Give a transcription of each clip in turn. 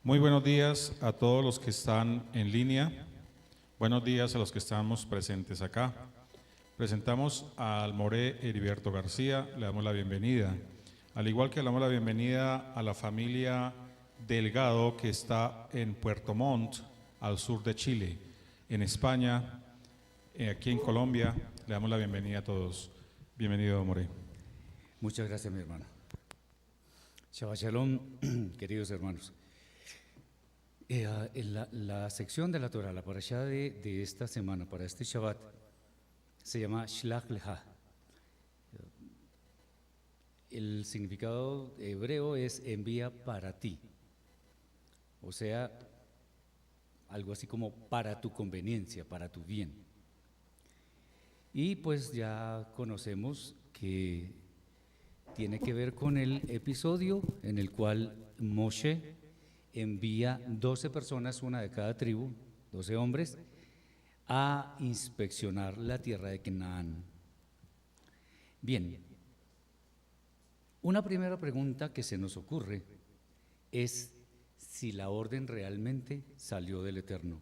Muy buenos días a todos los que están en línea. Buenos días a los que estamos presentes acá. Presentamos al Moré Heriberto García, le damos la bienvenida. Al igual que le damos la bienvenida a la familia Delgado que está en Puerto Montt, al sur de Chile, en España, aquí en Colombia, le damos la bienvenida a todos. Bienvenido, Moré. Muchas gracias, mi hermano. Shabbat Shalom, queridos hermanos. En la sección de la Torah, la parashá de esta semana, para este Shabbat, se llama Shlach Lecha. El significado hebreo es envía para ti, o sea, algo así como para tu conveniencia, para tu bien. Y pues ya conocemos que tiene que ver con el episodio en el cual Moshe envía 12 personas, una de cada tribu, 12 hombres, a inspeccionar la tierra de Canaán. Bien, una primera pregunta que se nos ocurre es si la orden realmente salió del Eterno.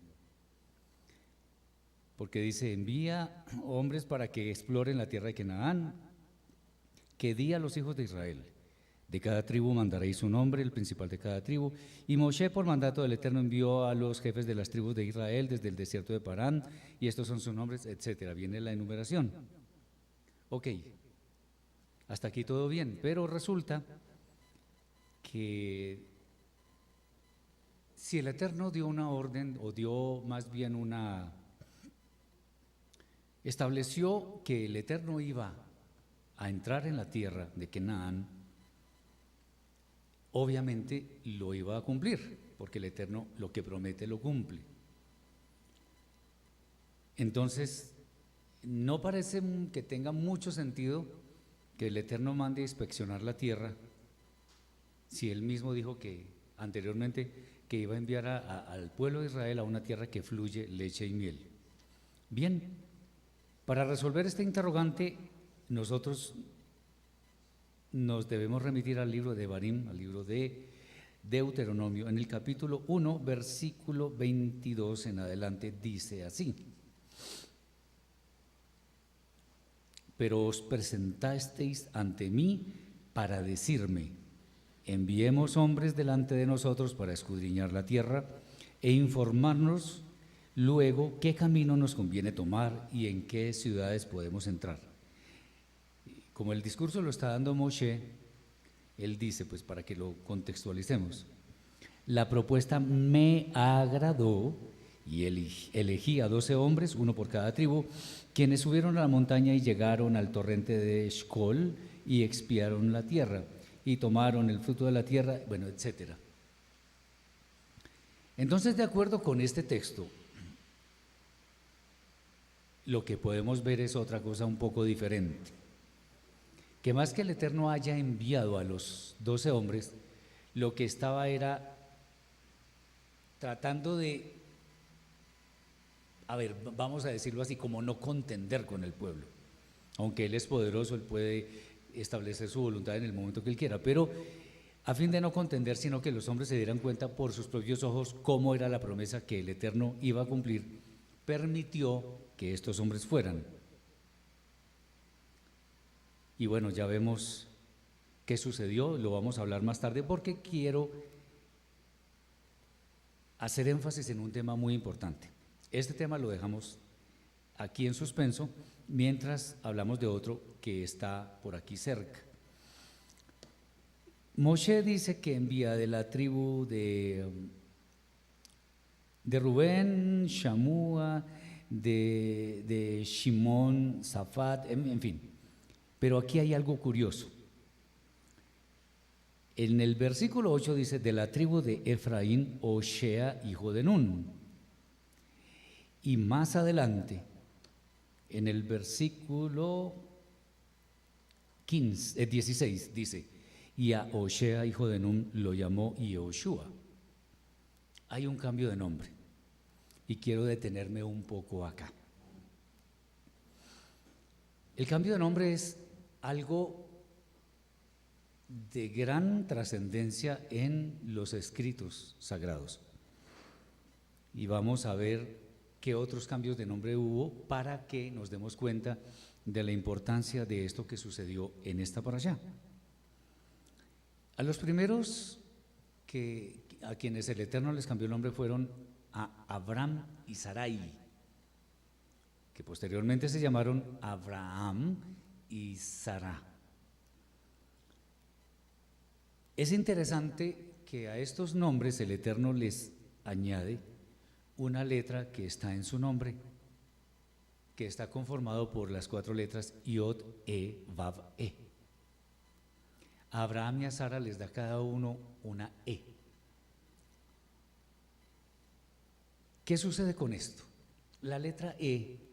Porque dice, envía hombres para que exploren la tierra de Canaán, que di a los hijos de Israel. De cada tribu mandaréis un hombre, el principal de cada tribu. Y Moshe, por mandato del Eterno, envió a los jefes de las tribus de Israel desde el desierto de Parán, y estos son sus nombres, etcétera. Viene la enumeración. Ok, hasta aquí todo bien, pero resulta que si el Eterno dio una orden, o dio más bien estableció que el Eterno iba a entrar en la tierra de Canaán, obviamente lo iba a cumplir, porque el Eterno lo que promete lo cumple. Entonces, no parece que tenga mucho sentido que el Eterno mande a inspeccionar la tierra, si él mismo dijo que anteriormente que iba a enviar al pueblo de Israel a una tierra que fluye leche y miel. Bien, para resolver este interrogante, nosotros nos debemos remitir al libro de Devarim, al libro de Deuteronomio. En el capítulo 1, versículo 22 en adelante, dice así: pero os presentasteis ante mí para decirme, enviemos hombres delante de nosotros para escudriñar la tierra e informarnos luego qué camino nos conviene tomar y en qué ciudades podemos entrar. Como el discurso lo está dando Moshe, él dice, pues para que lo contextualicemos, la propuesta me agradó y elegí a 12 hombres, uno por cada tribu, quienes subieron a la montaña y llegaron al torrente de Eshcol y expiaron la tierra y tomaron el fruto de la tierra, bueno, etcétera. Entonces, de acuerdo con este texto, lo que podemos ver es otra cosa un poco diferente. Que más que el Eterno haya enviado a los 12 hombres, lo que estaba era tratando de, vamos a decirlo así, como no contender con el pueblo. Aunque Él es poderoso, Él puede establecer su voluntad en el momento que Él quiera, pero a fin de no contender, sino que los hombres se dieran cuenta por sus propios ojos cómo era la promesa que el Eterno iba a cumplir, permitió que estos hombres fueran. Y bueno, ya vemos qué sucedió, lo vamos a hablar más tarde porque quiero hacer énfasis en un tema muy importante. Este tema lo dejamos aquí en suspenso mientras hablamos de otro que está por aquí cerca. Moshe dice que envía de la tribu de Rubén, Shamúa, de Shimón, Zafat, en fin. Pero aquí hay algo curioso. En el versículo 8 dice, de la tribu de Efraín, Oshea, hijo de Nun. Y más adelante, en el versículo 16, dice, y a Oshea, hijo de Nun, lo llamó Yehoshua. Hay un cambio de nombre y quiero detenerme un poco acá. El cambio de nombre es algo de gran trascendencia en los escritos sagrados. Y vamos a ver qué otros cambios de nombre hubo para que nos demos cuenta de la importancia de esto que sucedió en esta parashá. A los primeros a quienes el Eterno les cambió el nombre fueron a Abram y Sarai, que posteriormente se llamaron Abraham y Sara. Es interesante que a estos nombres el Eterno les añade una letra que está en su nombre, que está conformado por las 4 letras Yod, E, Vav, E. A Abraham y a Sara les da cada uno una E. ¿Qué sucede con esto? La letra E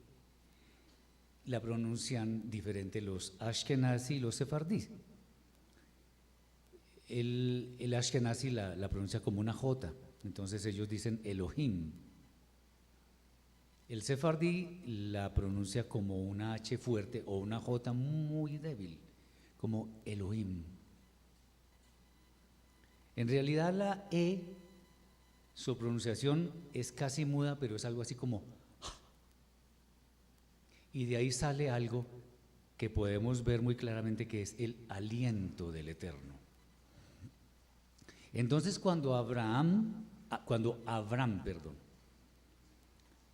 la pronuncian diferente los Ashkenazi y los Sefardí. El Ashkenazi la pronuncia como una J, entonces ellos dicen Elohim. El Sefardí la pronuncia como una H fuerte o una J muy débil, como Elohim. En realidad la E, su pronunciación es casi muda, pero es algo así como y de ahí sale algo que podemos ver muy claramente, que es el aliento del Eterno. Entonces cuando Abraham,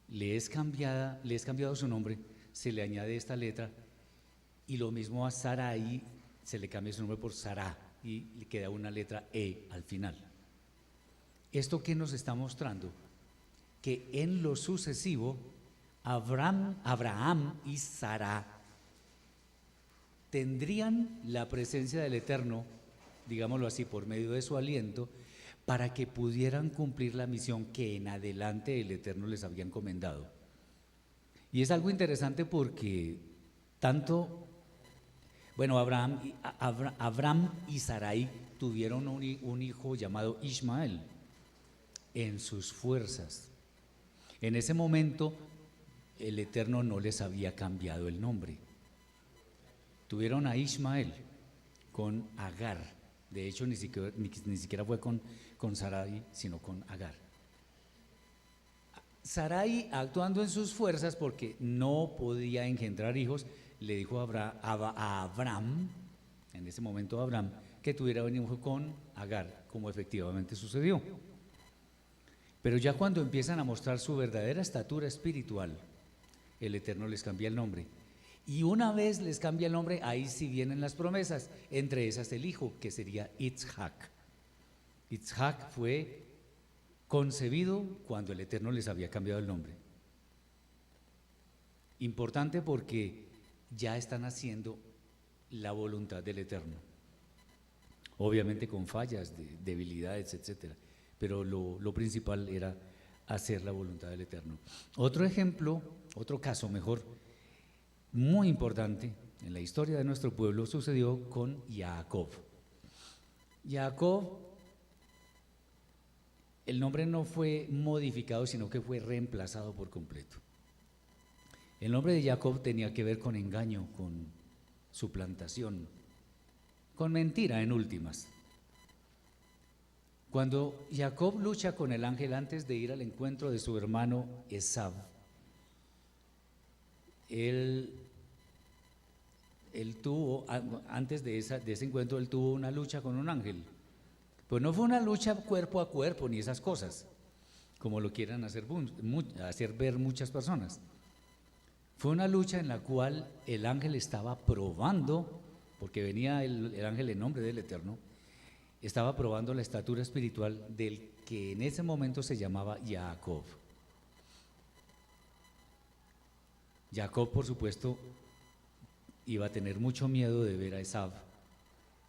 le es cambiado su nombre, se le añade esta letra, y lo mismo a Sarai, se le cambia su nombre por Sará y le queda una letra E al final. ¿Esto qué nos está mostrando? Que en lo sucesivo Abraham y Sara tendrían la presencia del Eterno, digámoslo así, por medio de su aliento, para que pudieran cumplir la misión que en adelante el Eterno les había encomendado. Y es algo interesante porque Abraham y Sarai tuvieron un hijo llamado Ismael en sus fuerzas. En ese momento el Eterno no les había cambiado el nombre. Tuvieron a Ismael con Agar. De hecho, ni siquiera fue con Sarai, sino con Agar. Sarai, actuando en sus fuerzas porque no podía engendrar hijos, le dijo a Abraham, en ese momento a Abraham, que tuviera un hijo con Agar, como efectivamente sucedió. Pero ya cuando empiezan a mostrar su verdadera estatura espiritual, el Eterno les cambia el nombre. Y una vez les cambia el nombre, ahí sí vienen las promesas, entre esas el hijo, que sería Itzhak. Itzhak fue concebido cuando el Eterno les había cambiado el nombre. Importante porque ya están haciendo la voluntad del Eterno. Obviamente con fallas, debilidades, etcétera. Pero lo principal era hacer la voluntad del Eterno. Otro ejemplo, otro caso mejor, muy importante en la historia de nuestro pueblo, sucedió con Jacob. Jacob, el nombre no fue modificado, sino que fue reemplazado por completo. El nombre de Jacob tenía que ver con engaño, con suplantación, con mentira en últimas. Cuando Jacob lucha con el ángel antes de ir al encuentro de su hermano Esaú, él tuvo, antes de ese encuentro, él tuvo una lucha con un ángel. Pues no fue una lucha cuerpo a cuerpo ni esas cosas, como lo quieran hacer ver muchas personas. Fue una lucha en la cual el ángel estaba probando, porque venía el ángel en nombre del Eterno, estaba probando la estatura espiritual del que en ese momento se llamaba Jacob. Jacob, por supuesto, iba a tener mucho miedo de ver a Esaú.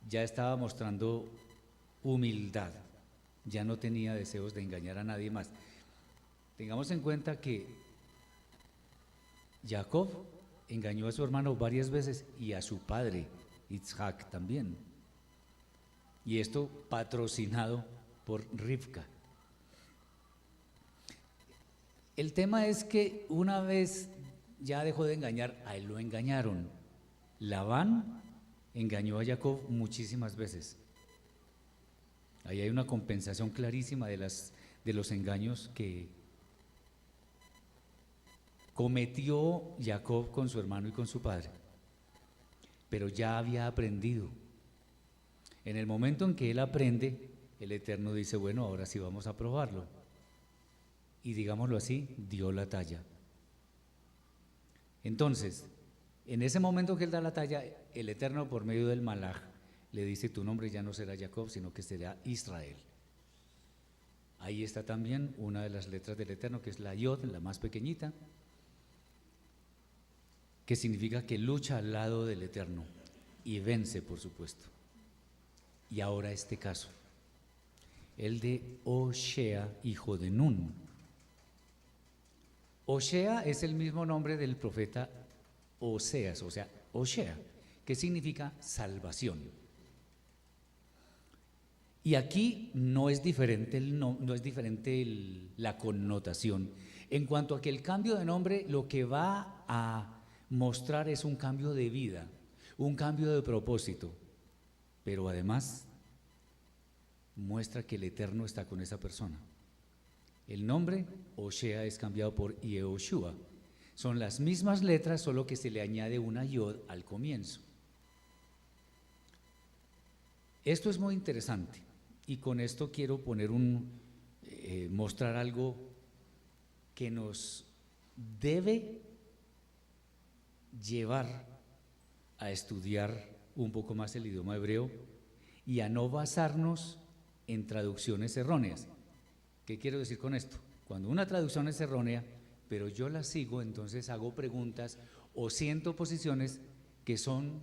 Ya estaba mostrando humildad, ya no tenía deseos de engañar a nadie más. Tengamos en cuenta que Jacob engañó a su hermano varias veces y a su padre, Itzhak, también. Y esto patrocinado por Rivka. El tema es que una vez ya dejó de engañar, a él lo engañaron. Labán engañó a Jacob muchísimas veces. Ahí hay una compensación clarísima de los engaños que cometió Jacob con su hermano y con su padre, pero ya había aprendido. En el momento en que él aprende, el Eterno dice, bueno, ahora sí vamos a probarlo. Y digámoslo así, dio la talla. Entonces, en ese momento que él da la talla, el Eterno por medio del Malaj le dice, tu nombre ya no será Jacob, sino que será Israel. Ahí está también una de las letras del Eterno, que es la Yod, la más pequeñita, que significa que lucha al lado del Eterno y vence, por supuesto. Y ahora este caso, el de Oshea, hijo de Nun. Oshea es el mismo nombre del profeta Oseas, o sea, Oshea, que significa salvación. Y aquí no es diferente, la connotación. En cuanto a que el cambio de nombre lo que va a mostrar es un cambio de vida, un cambio de propósito, pero además muestra que el Eterno está con esa persona. El nombre Oshea es cambiado por Yehoshua. Son las mismas letras, solo que se le añade una yod al comienzo. Esto es muy interesante y con esto quiero poner mostrar algo que nos debe llevar a estudiar un poco más el idioma hebreo y a no basarnos en traducciones erróneas. ¿Qué quiero decir con esto? Cuando una traducción es errónea, pero yo la sigo, entonces hago preguntas o siento posiciones que son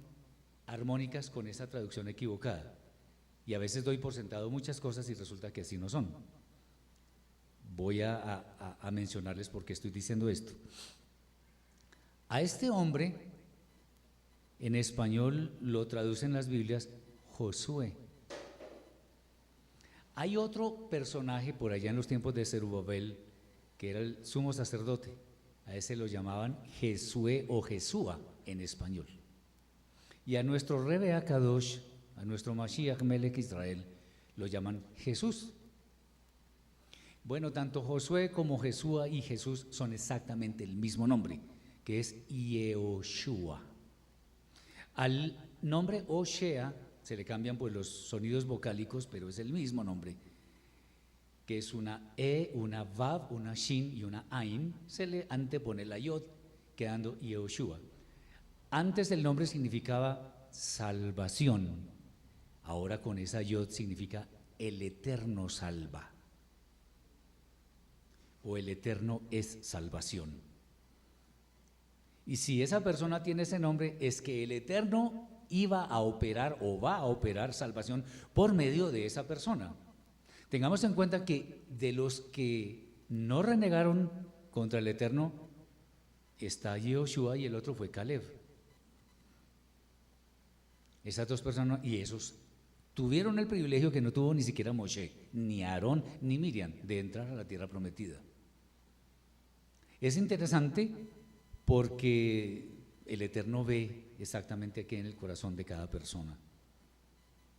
armónicas con esa traducción equivocada. Y a veces doy por sentado muchas cosas y resulta que así no son. Voy a mencionarles por qué estoy diciendo esto. A este hombre, en español lo traducen las Biblias Josué. Hay otro personaje por allá en los tiempos de Zerubabel, que era el sumo sacerdote. A ese lo llamaban Jesué o Jesúa en español. Y a nuestro Rebe Akadosh, a nuestro Mashiach Melech Israel, lo llaman Jesús. Bueno, tanto Josué como Jesúa y Jesús son exactamente el mismo nombre, que es Yehoshua. Al nombre Oshea se le cambian pues los sonidos vocálicos, pero es el mismo nombre, que es una E, una Vav, una Shin y una Ain. Se le antepone la Yod, quedando Yehoshua. Antes el nombre significaba salvación, ahora con esa Yod significa el Eterno salva, o el Eterno es salvación. Y si esa persona tiene ese nombre, es que el Eterno iba a operar o va a operar salvación por medio de esa persona. Tengamos en cuenta que de los que no renegaron contra el Eterno está Yehoshua y el otro fue Caleb. Esas dos personas, y esos tuvieron el privilegio que no tuvo ni siquiera Moshe, ni Aarón, ni Miriam, de entrar a la tierra prometida. Es interesante porque el Eterno ve exactamente qué en el corazón de cada persona.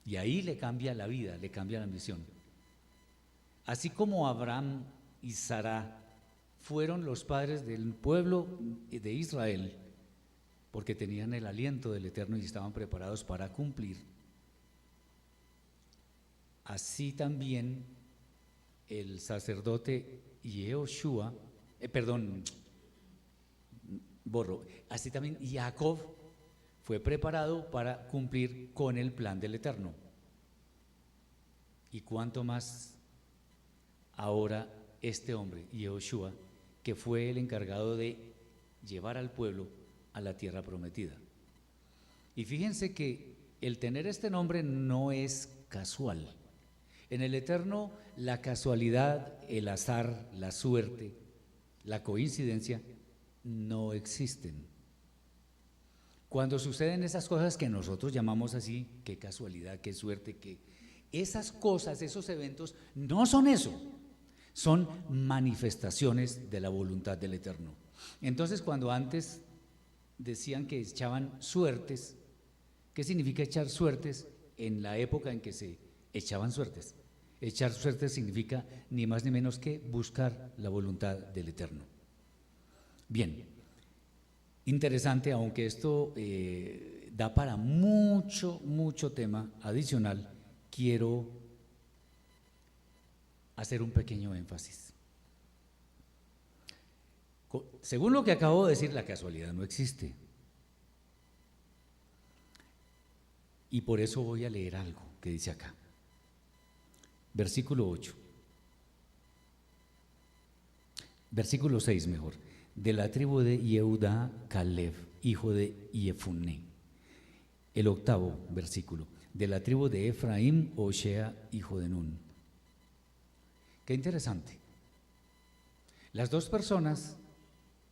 Y ahí le cambia la vida, le cambia la misión. Así como Abraham y Sara fueron los padres del pueblo de Israel, porque tenían el aliento del Eterno y estaban preparados para cumplir, así también el sacerdote Yehoshua, así también Jacob fue preparado para cumplir con el plan del Eterno. Y cuánto más ahora este hombre, Yehoshua, que fue el encargado de llevar al pueblo a la tierra prometida. Y fíjense que el tener este nombre no es casual. En el Eterno, la casualidad, el azar, la suerte, la coincidencia no existen. Cuando suceden esas cosas que nosotros llamamos así, qué casualidad, qué suerte, que esas cosas, esos eventos no son eso, son manifestaciones de la voluntad del Eterno. Entonces, cuando antes decían que echaban suertes, ¿Qué significa echar suertes en la época en que se echaban suertes? Echar suertes significa ni más ni menos que buscar la voluntad del Eterno. Bien, interesante, aunque esto da para mucho tema adicional, quiero hacer un pequeño énfasis. Según lo que acabo de decir, la casualidad no existe. Y por eso voy a leer algo que dice acá. Versículo 8. Versículo 6 mejor. De la tribu de Yehudá, Caleb, hijo de Yefunné. El octavo versículo. De la tribu de Efraín, Oshea, hijo de Nun. Qué interesante. Las dos personas,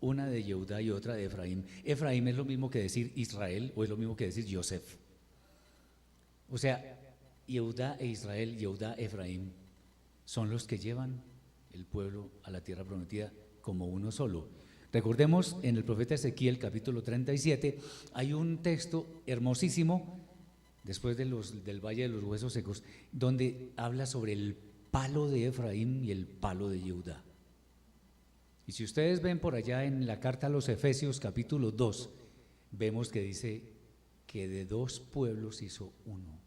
una de Yehudá y otra de Efraín. Efraín es lo mismo que decir Israel o es lo mismo que decir Yosef. O sea, Yehudá e Israel, Yehudá, Efraín, son los que llevan el pueblo a la tierra prometida como uno solo. Recordemos en el profeta Ezequiel capítulo 37, hay un texto hermosísimo, después del Valle de los Huesos Secos, donde habla sobre el palo de Efraín y el palo de Yehudá. Y si ustedes ven por allá en la carta a los Efesios capítulo 2, vemos que dice que de dos pueblos hizo uno.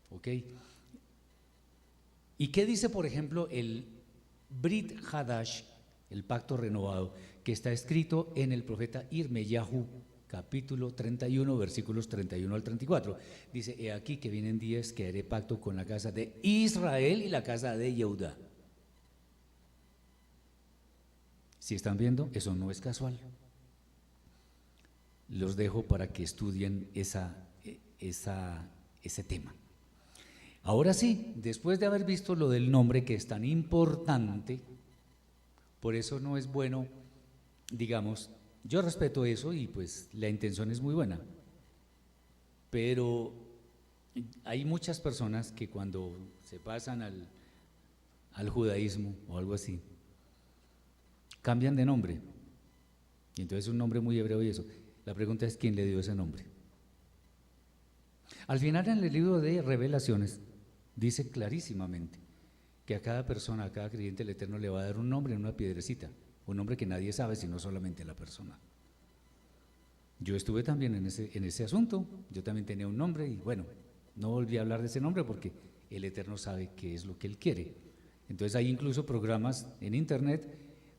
¿Ok? ¿Y qué dice, por ejemplo, el Brit Hadash, el pacto renovado, que está escrito en el profeta Irmeyahu, capítulo 31, versículos 31 al 34? Dice: he aquí que vienen días que haré pacto con la casa de Israel y la casa de Yehudá. Si están viendo, eso no es casual. Los dejo para que estudien ese tema. Ahora sí, después de haber visto lo del nombre, que es tan importante, por eso no es bueno, digamos, yo respeto eso y pues la intención es muy buena, pero hay muchas personas que cuando se pasan al judaísmo o algo así, cambian de nombre, y entonces es un nombre muy hebreo y eso. La pregunta es: ¿quién le dio ese nombre? Al final, en el libro de Revelaciones dice clarísimamente que a cada persona, a cada creyente, el Eterno le va a dar un nombre en una piedrecita, un nombre que nadie sabe sino solamente la persona. Yo estuve también en ese asunto, yo también tenía un nombre y bueno, no volví a hablar de ese nombre porque el Eterno sabe qué es lo que Él quiere. Entonces hay incluso programas en internet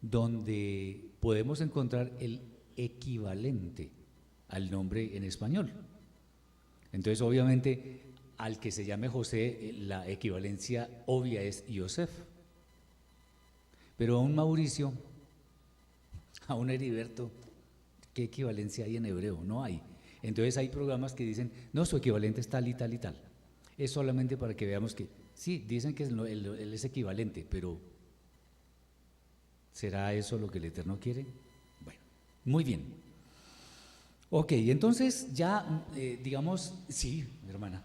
donde podemos encontrar el equivalente al nombre en español. Entonces obviamente al que se llame José, la equivalencia obvia es Yosef, pero a un Mauricio, a un Heriberto, ¿qué equivalencia hay en hebreo? No hay. Entonces hay programas que dicen: no, su equivalente es tal y tal y tal. Es solamente para que veamos que sí, dicen que él es equivalente, pero ¿será eso lo que el Eterno quiere? Bueno, muy bien. Ok, entonces ya digamos, sí, hermana.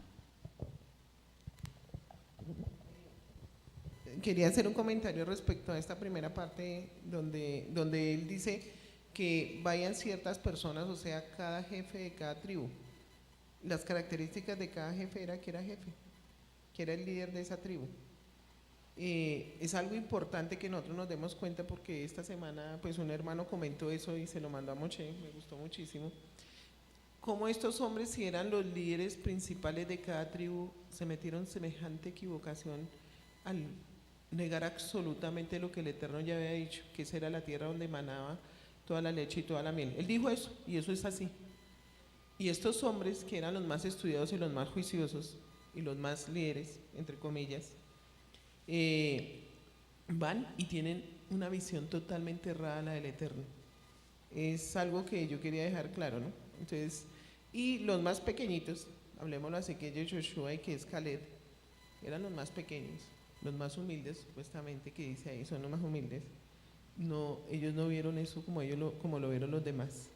Quería hacer un comentario respecto a esta primera parte donde él dice que vayan ciertas personas, o sea, cada jefe de cada tribu. Las características de cada jefe era que era jefe, que era el líder de esa tribu. Es algo importante que nosotros nos demos cuenta, porque esta semana pues un hermano comentó eso y se lo mandó a Moche, me gustó muchísimo. Cómo estos hombres, si eran los líderes principales de cada tribu, se metieron semejante equivocación al negar absolutamente lo que el Eterno ya había dicho, que esa era la tierra donde manaba toda la leche y toda la miel. Él dijo eso, y eso es así. Y estos hombres, que eran los más estudiados y los más juiciosos y los más líderes, entre comillas, van y tienen una visión totalmente errada, la del Eterno. Es algo que yo quería dejar claro, ¿no? Entonces, y los más pequeñitos, hablemoslo así, que es Joshua y que es Caleb, eran los más pequeños, los más humildes, supuestamente, que dice ahí, son los más humildes. No, ellos no vieron eso como lo vieron los demás.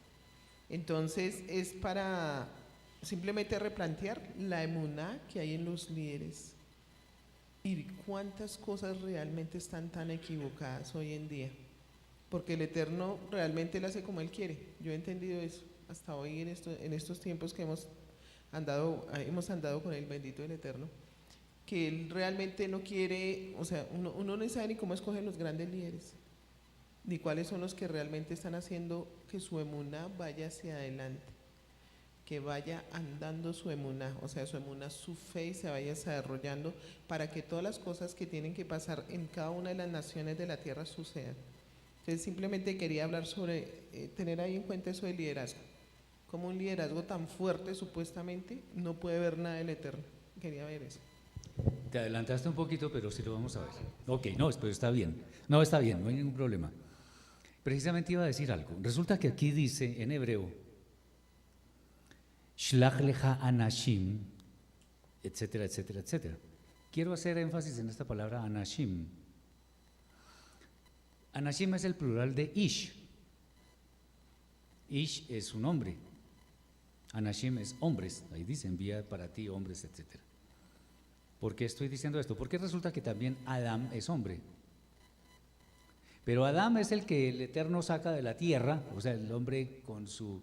Entonces es para simplemente replantear la emuná que hay en los líderes y cuántas cosas realmente están tan equivocadas hoy en día, porque el Eterno realmente lo hace como Él quiere. Yo he entendido eso hasta hoy en estos tiempos que hemos hemos andado con el bendito del Eterno, que Él realmente no quiere, o sea, uno no sabe ni cómo escogen los grandes líderes, ni cuáles son los que realmente están haciendo que su emuná vaya hacia adelante, que vaya andando su emuná, o sea, su emuná, su fe se vaya desarrollando para que todas las cosas que tienen que pasar en cada una de las naciones de la tierra sucedan. Entonces simplemente quería hablar sobre tener ahí en cuenta eso del liderazgo, como un liderazgo tan fuerte supuestamente no puede ver nada del Eterno. Quería ver eso. Te adelantaste un poquito, pero sí lo vamos a ver. Ok, no, pero está bien. No, está bien, no hay ningún problema. Precisamente iba a decir algo. Resulta que aquí dice en hebreo, Shlach lecha anashim, etcétera, etcétera, etcétera. Quiero hacer énfasis en esta palabra anashim. Anashim es el plural de ish. Ish es un hombre. Anashim es hombres. Ahí dice, envía para ti hombres, etcétera. ¿Por qué estoy diciendo esto? Porque resulta que también Adán es hombre. Pero Adán es el que el Eterno saca de la tierra, o sea, el hombre con su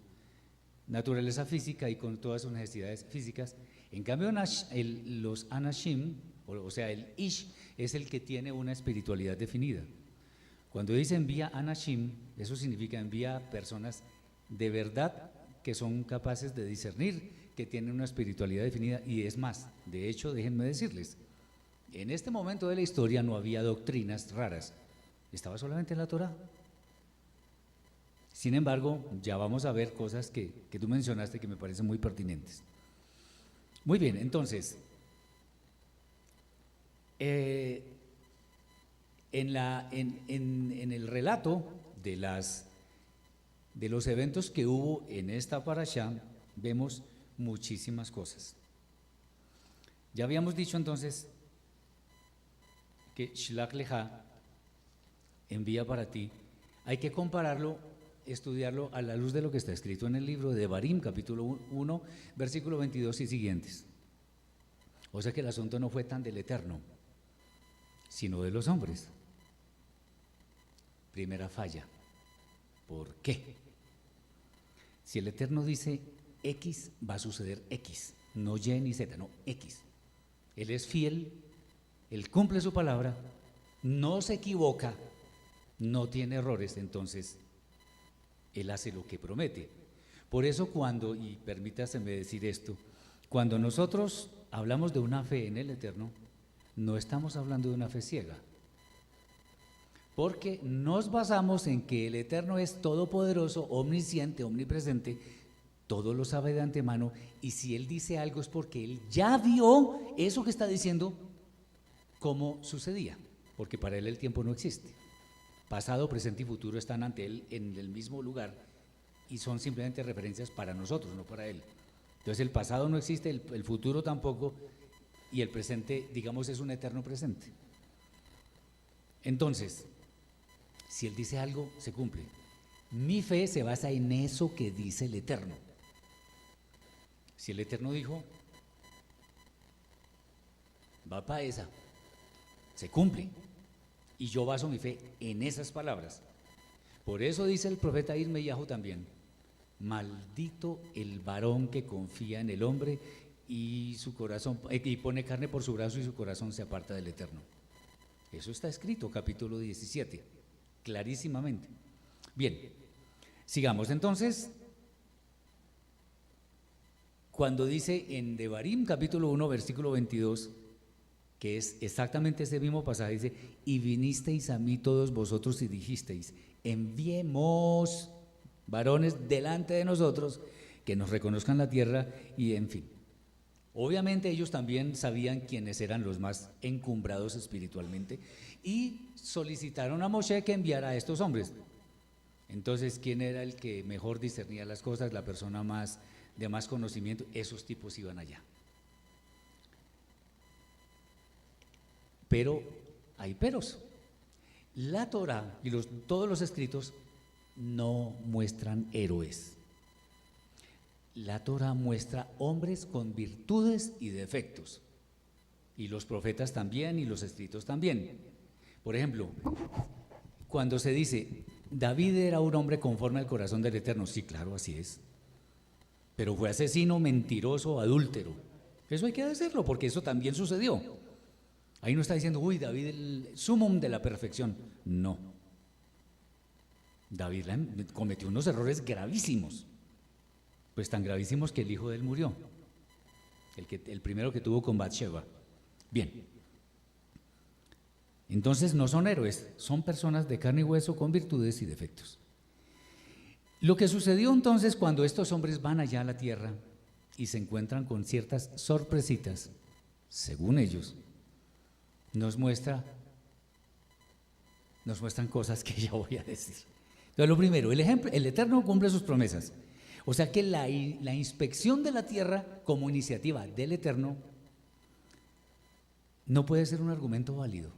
naturaleza física y con todas sus necesidades físicas. En cambio, los Anashim, o sea, el Ish, es el que tiene una espiritualidad definida. Cuando dice envía Anashim, eso significa envía personas de verdad que son capaces de discernir, que tienen una espiritualidad definida, y es más, de hecho, déjenme decirles, en este momento de la historia no había doctrinas raras, estaba solamente en la Torá. Sin embargo, ya vamos a ver cosas que tú mencionaste que me parecen muy pertinentes. Muy bien, entonces, en el relato de los eventos que hubo en esta parashá, vemos muchísimas cosas. Ya habíamos dicho entonces que Shlach lecha, envía para ti, hay que compararlo, estudiarlo a la luz de lo que está escrito en el libro de Devarim, capítulo 1, versículo 22 y siguientes. O sea que el asunto no fue tan del Eterno, sino de los hombres. Primera falla. ¿Por qué? Si el Eterno dice X, va a suceder X, no Y ni Z, no X. Él es fiel, Él cumple su palabra, no se equivoca, no tiene errores, entonces Él hace lo que promete. Por eso cuando, y permítaseme decir esto, cuando nosotros hablamos de una fe en el Eterno, no estamos hablando de una fe ciega, porque nos basamos en que el Eterno es todopoderoso, omnisciente, omnipresente, todo lo sabe de antemano, y si Él dice algo es porque Él ya vio eso que está diciendo, cómo sucedía, porque para Él el tiempo no existe. Pasado, presente y futuro están ante Él en el mismo lugar y son simplemente referencias para nosotros, no para Él. Entonces el pasado no existe, el futuro tampoco, y el presente, digamos, es un eterno presente. Entonces, si Él dice algo, se cumple. Mi fe se basa en eso que dice el Eterno. Si el Eterno dijo, va para esa, se cumple. Y yo baso mi fe en esas palabras. Por eso dice el profeta Irmeyahu también, maldito el varón que confía en el hombre y su corazón, y pone carne por su brazo y su corazón se aparta del Eterno. Eso está escrito, capítulo 17, clarísimamente. Bien, sigamos entonces. Cuando dice en Devarim, capítulo 1, versículo 22, que es exactamente ese mismo pasaje, dice, y vinisteis a mí todos vosotros y dijisteis, enviemos varones delante de nosotros que nos reconozcan la tierra, y en fin. Obviamente ellos también sabían quiénes eran los más encumbrados espiritualmente y solicitaron a Moshe que enviara a estos hombres. Entonces, ¿quién era el que mejor discernía las cosas? La persona de más conocimiento. Esos tipos iban allá. Pero hay peros. La Torá y todos los escritos no muestran héroes. La Torá muestra hombres con virtudes y defectos. Y los profetas también y los escritos también. Por ejemplo, cuando se dice, David era un hombre conforme al corazón del Eterno, sí, claro, así es. pero fue asesino, mentiroso, adúltero. Eso hay que decirlo, porque eso también sucedió. Ahí no está diciendo, uy, David el sumum de la perfección. No. David cometió unos errores gravísimos, pues tan gravísimos que el hijo de él murió, el primero que tuvo con Bathsheba. Bien, entonces no son héroes, son personas de carne y hueso con virtudes y defectos. Lo que sucedió entonces cuando estos hombres van allá a la tierra y se encuentran con ciertas sorpresitas, según ellos, nos muestran cosas que ya voy a decir. Entonces, lo primero, el Eterno cumple sus promesas. O sea que la inspección de la tierra como iniciativa del Eterno no puede ser un argumento válido.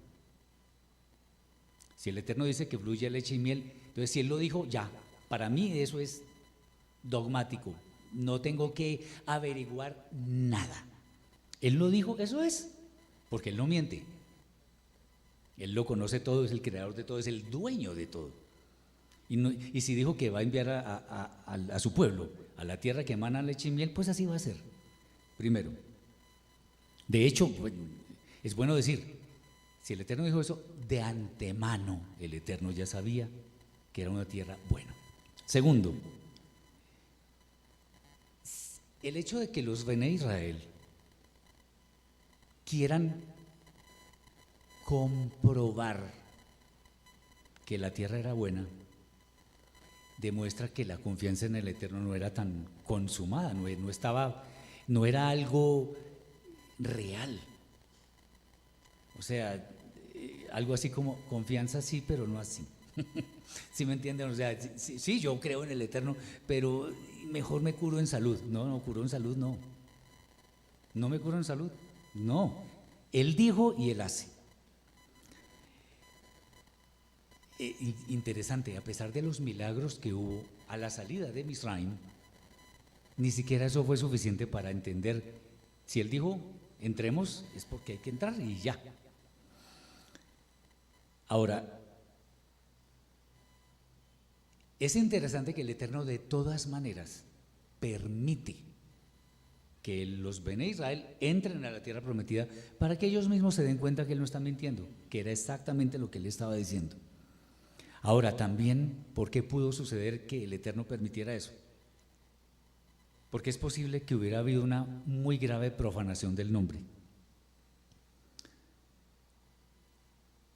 Si el Eterno dice que fluye leche y miel, entonces si Él lo dijo, ya, para mí eso es dogmático. No tengo que averiguar nada. Él lo dijo, eso es, porque Él no miente. Él lo conoce todo, es el creador de todo, es el dueño de todo. Y si dijo que va a enviar a su pueblo a la tierra que emana leche y miel, pues así va a ser. Primero. De hecho, es bueno decir, si el Eterno dijo eso, de antemano el Eterno ya sabía que era una tierra buena. Segundo, el hecho de que los Bené Israel quieran comprobar que la tierra era buena, demuestra que la confianza en el Eterno no era tan consumada, no era algo real. O sea, algo así como confianza sí, pero no así. ¿Sí me entienden? O sea, sí, yo creo en el Eterno, pero mejor me curo en salud. No, curo en salud, no. No me curo en salud, no. Él dijo y Él hace. Interesante, a pesar de los milagros que hubo a la salida de Misraim, ni siquiera eso fue suficiente para entender. Si Él dijo, entremos, es porque hay que entrar y ya. Ahora, es interesante que el Eterno de todas maneras permite que los Bené Israel entren a la tierra prometida para que ellos mismos se den cuenta que Él no está mintiendo, que era exactamente lo que Él estaba diciendo. Ahora también, ¿por qué pudo suceder que el Eterno permitiera eso? Porque es posible que hubiera habido una muy grave profanación del nombre.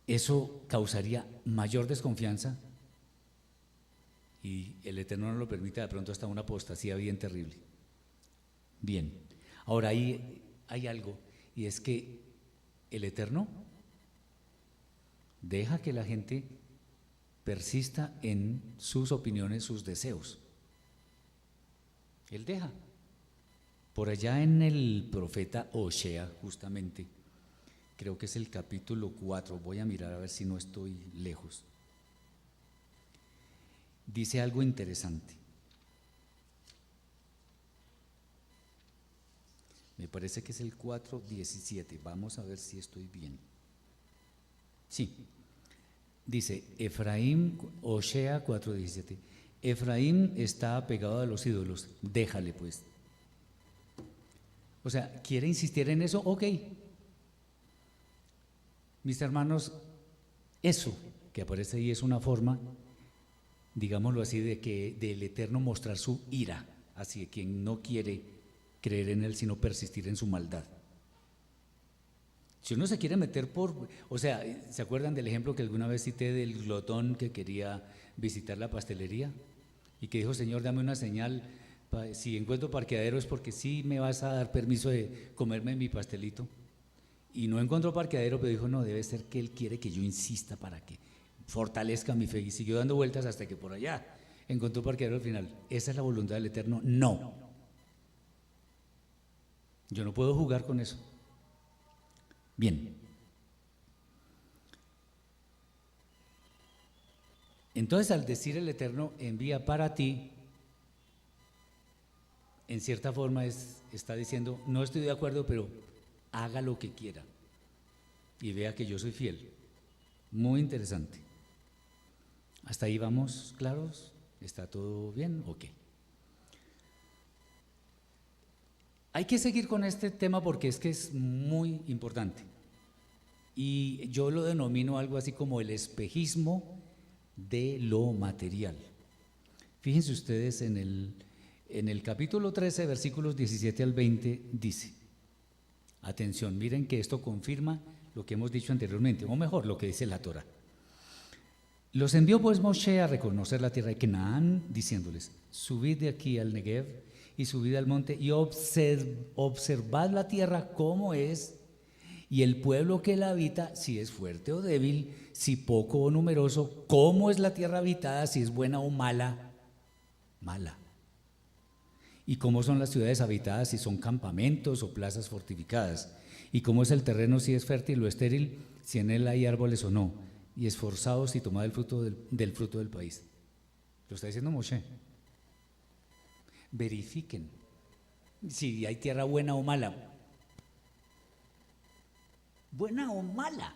Eso causaría mayor desconfianza y el Eterno no lo permite, de pronto hasta una apostasía bien terrible. Bien, ahora ahí hay algo, y es que el Eterno deja que la gente persista en sus opiniones, sus deseos. Él deja. Por allá en el profeta Osea, justamente, creo que es el capítulo 4, voy a mirar a ver si no estoy lejos. Dice algo interesante. Me parece que es el 4:17, vamos a ver si estoy bien. Sí. Dice Efraín, Osea 4:17, Efraín está apegado a los ídolos, déjale pues. O sea, ¿quiere insistir en eso? Ok. Mis hermanos, eso que aparece ahí es una forma, digámoslo así, del Eterno mostrar su ira hacia quien no quiere creer en Él, sino persistir en su maldad. Si uno se quiere meter o sea, ¿se acuerdan del ejemplo que alguna vez cité del glotón que quería visitar la pastelería? Y que dijo, Señor, dame una señal, si encuentro parqueadero es porque sí me vas a dar permiso de comerme mi pastelito. Y no encontró parqueadero, pero dijo, no, debe ser que Él quiere que yo insista para que fortalezca mi fe. Y siguió dando vueltas hasta que por allá encontró parqueadero al final. ¿Esa es la voluntad del Eterno? No. Yo no puedo jugar con eso. Bien, entonces al decir el Eterno envía para ti, en cierta forma está diciendo, no estoy de acuerdo, pero haga lo que quiera y vea que yo soy fiel. Muy interesante. ¿Hasta ahí vamos claros? ¿Está todo bien? Ok. Hay que seguir con este tema porque es que es muy importante. Y yo lo denomino algo así como el espejismo de lo material. Fíjense ustedes en el capítulo 13, versículos 17 al 20, dice, atención, miren que esto confirma lo que hemos dicho anteriormente, o mejor, lo que dice la Torá. Los envió pues Moshe a reconocer la tierra de Canaán, diciéndoles, subid de aquí al Negev y subid al monte y observad la tierra cómo es, y el pueblo que la habita, si es fuerte o débil, si poco o numeroso, cómo es la tierra habitada, si es buena o mala, mala. Y cómo son las ciudades habitadas, si son campamentos o plazas fortificadas, y cómo es el terreno, si es fértil o estéril, si en él hay árboles o no, y esforzados y tomad el fruto del fruto del país. Lo está diciendo Moshe. Verifiquen si hay tierra buena o mala. Buena o mala.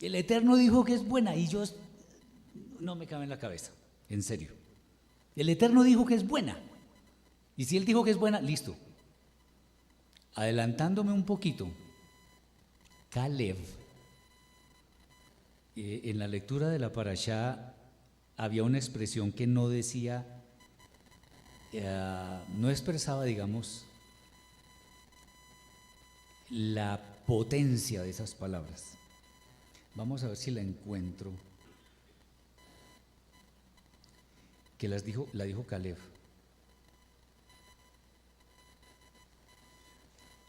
El Eterno dijo que es buena y yo no me cabe en la cabeza, en serio. El Eterno dijo que es buena. Y si Él dijo que es buena, listo. Adelantándome un poquito, Caleb, en la lectura de la Parashá había una expresión que no decía, no expresaba, digamos, la potencia de esas palabras. Vamos a ver si la encuentro. Que la dijo Caleb.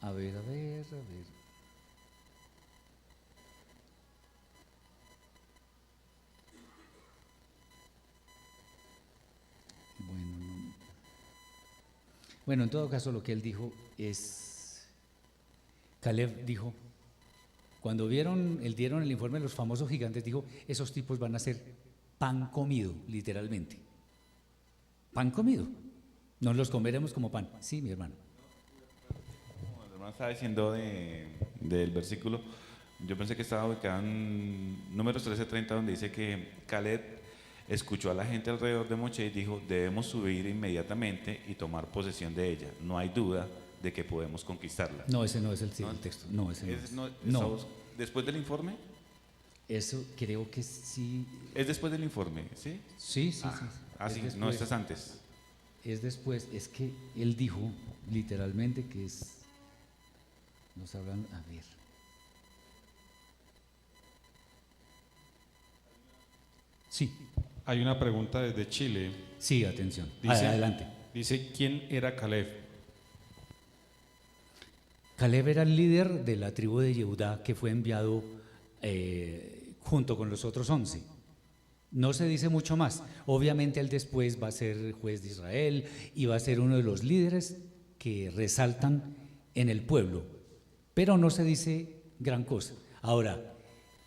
A ver. Bueno, en todo caso lo que él dijo es, Caleb dijo, cuando dieron el informe de los famosos gigantes, dijo, esos tipos van a ser pan comido, literalmente. Pan comido. Nos los comeremos como pan. Sí, mi hermano. Como el hermano estaba diciendo del versículo, yo pensé que estaba ubicado en Números 13:30, donde dice que Caleb escuchó a la gente alrededor de Moshe y dijo, debemos subir inmediatamente y tomar posesión de ella. No hay duda de que podemos conquistarla. No, ese no es el texto. No, ese no. No. ¿Después del informe? Eso creo que sí. Es después del informe, ¿sí? Sí. Sí, Después. no estás antes. Es después, es que él dijo literalmente que es, nos hablan, a ver. Sí. Hay una pregunta desde Chile. Sí, atención. Dice, adelante. Dice, ¿quién era Caleb? Caleb era el líder de la tribu de Yehudá que fue enviado junto con los otros 11. No se dice mucho más. Obviamente él después va a ser juez de Israel y va a ser uno de los líderes que resaltan en el pueblo, pero no se dice gran cosa. Ahora,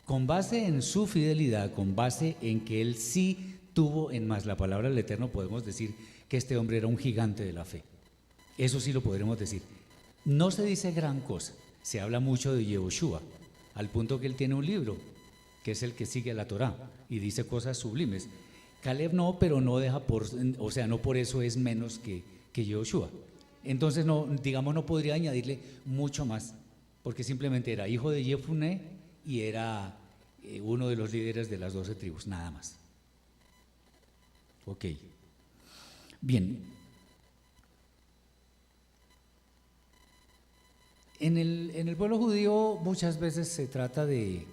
con base en su fidelidad, con base en que él sí tuvo en más la palabra del Eterno, podemos decir que este hombre era un gigante de la fe. Eso sí lo podremos decir. No se dice gran cosa, se habla mucho de Yehoshua, al punto que él tiene un libro, que es el que sigue a la Torá, y dice cosas sublimes. Caleb no, pero no deja no por eso es menos que Yehoshua. Entonces, no podría añadirle mucho más, porque simplemente era hijo de Jefuné y era uno de los líderes de las 12 tribus, nada más. Ok. Bien. En el pueblo judío muchas veces se trata de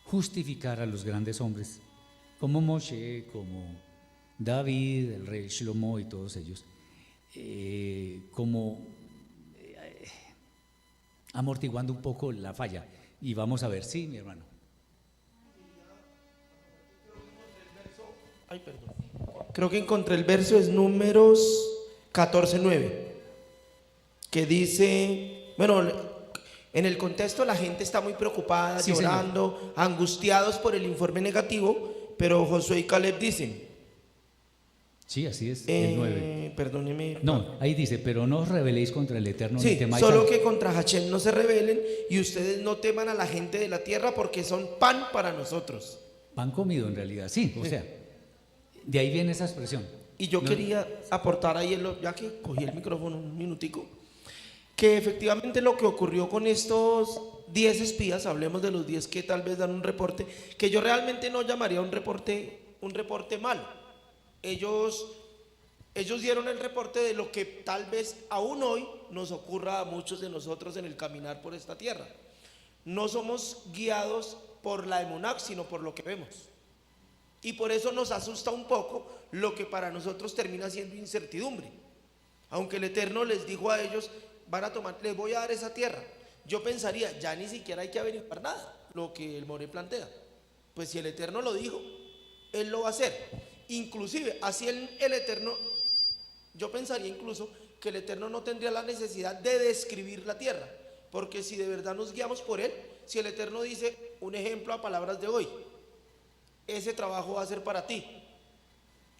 justificar a los grandes hombres, como Moshe, como David, el rey Shlomo y todos ellos, como amortiguando un poco la falla. Y vamos a ver, sí, mi hermano. Ay, perdón. Creo que encontré el verso, es Números 14:9, que dice, bueno, en el contexto la gente está muy preocupada, sí, llorando, señor, angustiados por el informe negativo, pero Josué y Caleb dicen. Sí, así es, el 9. Perdóneme. No, ahí dice, pero no os rebeléis contra el Eterno. Sí, ni temáis solo que contra Hashem no se rebelen y ustedes no teman a la gente de la tierra porque son pan para nosotros. Pan comido en realidad, sí, o sea, de ahí viene esa expresión. Y yo No. quería aportar ahí, ya que cogí el micrófono un minutico, que efectivamente lo que ocurrió con estos 10 espías, hablemos de los 10 que tal vez dan un reporte, que yo realmente no llamaría un reporte malo. Ellos dieron el reporte de lo que tal vez aún hoy nos ocurra a muchos de nosotros en el caminar por esta tierra. No somos guiados por la emuná, sino por lo que vemos. Y por eso nos asusta un poco lo que para nosotros termina siendo incertidumbre. Aunque el Eterno les dijo a ellos, les voy a dar esa tierra. Yo pensaría, ya ni siquiera hay que averiguar nada, lo que el Moré plantea. Pues si el Eterno lo dijo, Él lo va a hacer. Inclusive, así el Eterno, yo pensaría incluso que el Eterno no tendría la necesidad de describir la tierra. Porque si de verdad nos guiamos por Él, si el Eterno dice, un ejemplo a palabras de hoy, ese trabajo va a ser para ti.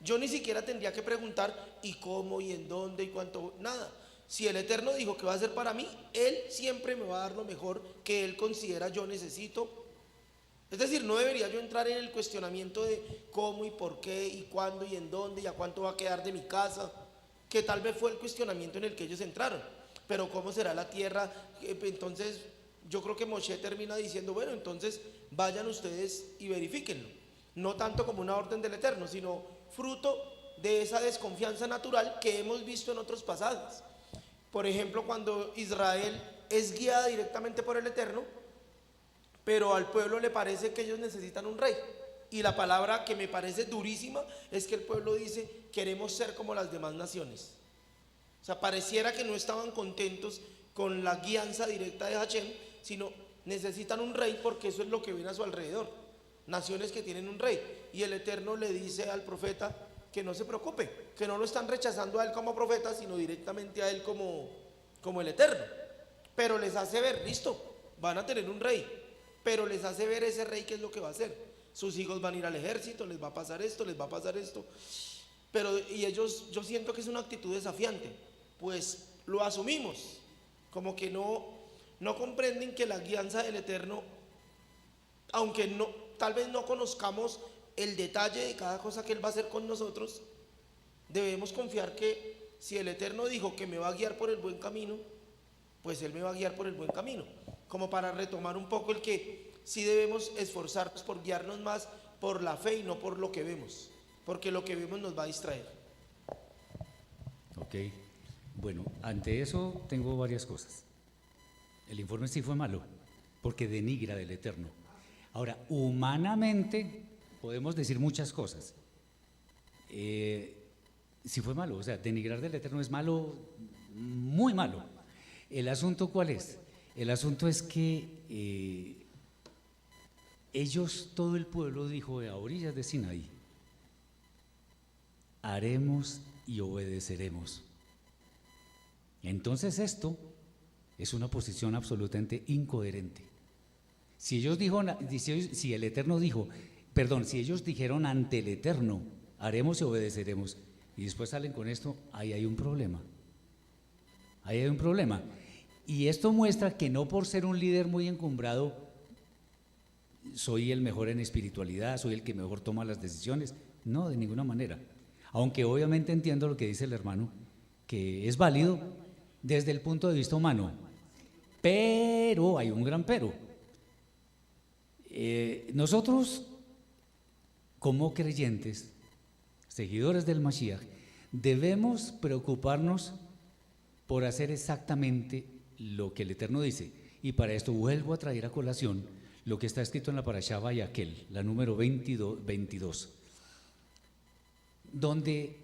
Yo ni siquiera tendría que preguntar y cómo y en dónde y cuánto, nada. Si el Eterno dijo que va a ser para mí, Él siempre me va a dar lo mejor que Él considera yo necesito. Es decir, no debería yo entrar en el cuestionamiento de cómo y por qué y cuándo y en dónde y a cuánto va a quedar de mi casa, que tal vez fue el cuestionamiento en el que ellos entraron. Pero cómo será la tierra. Entonces yo creo que Moshe termina diciendo, bueno, entonces vayan ustedes y verifíquenlo. No tanto como una orden del Eterno, sino fruto de esa desconfianza natural que hemos visto en otros pasajes. Por ejemplo, cuando Israel es guiada directamente por el Eterno, pero al pueblo le parece que ellos necesitan un rey. Y la palabra que me parece durísima es que el pueblo dice, queremos ser como las demás naciones. O sea, pareciera que no estaban contentos con la guianza directa de Hashem, sino necesitan un rey porque eso es lo que ven a su alrededor. Naciones que tienen un rey. Y el Eterno le dice al profeta que no se preocupe, que no lo están rechazando a él como profeta, sino directamente a él como el Eterno. Pero les hace ver, listo, van a tener un rey, pero les hace ver ese rey qué es lo que va a hacer. Sus hijos van a ir al ejército, les va a pasar esto, les va a pasar esto. Pero y ellos, yo siento que es una actitud desafiante, pues lo asumimos, como que no comprenden que la guianza del Eterno, aunque tal vez no conozcamos el detalle de cada cosa que Él va a hacer con nosotros, debemos confiar que si el Eterno dijo que me va a guiar por el buen camino, pues Él me va a guiar por el buen camino. Como para retomar un poco el que sí debemos esforzarnos por guiarnos más por la fe y no por lo que vemos, porque lo que vemos nos va a distraer. Ok, bueno, ante eso tengo varias cosas. El informe sí fue malo, porque denigra del Eterno. Ahora, humanamente podemos decir muchas cosas. Sí fue malo, o sea, denigrar del Eterno es malo, muy malo. ¿El asunto cuál es? El asunto es que ellos, todo el pueblo dijo a orillas de Sinaí, haremos y obedeceremos. Entonces esto es una posición absolutamente incoherente. Si ellos dijeron ante el Eterno, haremos y obedeceremos, y después salen con esto, ahí hay un problema. Ahí hay un problema. Y esto muestra que no por ser un líder muy encumbrado, soy el mejor en espiritualidad, soy el que mejor toma las decisiones. No, de ninguna manera. Aunque obviamente entiendo lo que dice el hermano, que es válido desde el punto de vista humano. Pero, hay un gran pero. Nosotros, como creyentes, seguidores del Mashiach, debemos preocuparnos por hacer exactamente lo que el Eterno dice. Y para esto vuelvo a traer a colación lo que está escrito en la Parashá Vayakhel, la número 22, donde